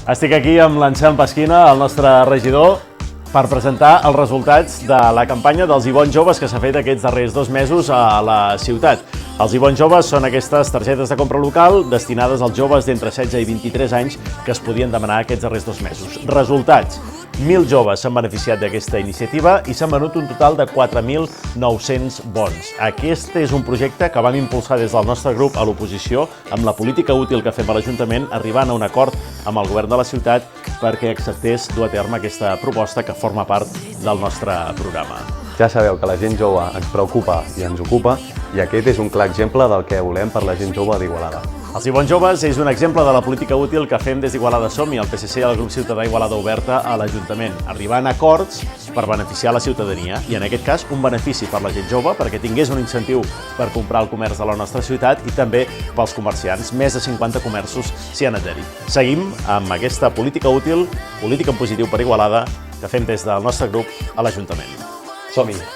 Estic aquí amb l'Anselm Pasquina, el nostre regidor, per presentar els resultats de la campanya dels Ibons Joves que s'ha fet aquests darrers 2 mesos a la ciutat. Els Ibons Joves són aquestes targetes de compra local destinades als joves d'entre 16 i 23 anys que es podien demanar aquests darrers 2 mesos. Resultats: 1.000 joves s'han beneficiat d'aquesta iniciativa i s'han venut un total de 4.900 bons. Aquest és un projecte que vam impulsar des del nostre grup a l'oposició amb la política útil que fem a l'Ajuntament, arribant a un acord amb el govern de la ciutat perquè acceptés dur a terme aquesta proposta que forma part del nostre programa. Ja sabeu que la gent jove ens preocupa i ens ocupa i aquest és un clar exemple del que volem per la gent jove d'Igualada. Els Ibons Joves és un exemple de la política útil que fem des d'Igualada Som-hi, el PSC i el grup ciutadà Igualada Oberta a l'Ajuntament, arribant a acords per beneficiar la ciutadania i en aquest cas un benefici per la gent jove perquè tingués un incentiu per comprar el comerç de la nostra ciutat i també pels comerciants. Més de 50 comerços s'hi han adherit. Seguim amb aquesta política útil, política en positiu per Igualada, que fem des del nostre grup a l'Ajuntament. Som-hi!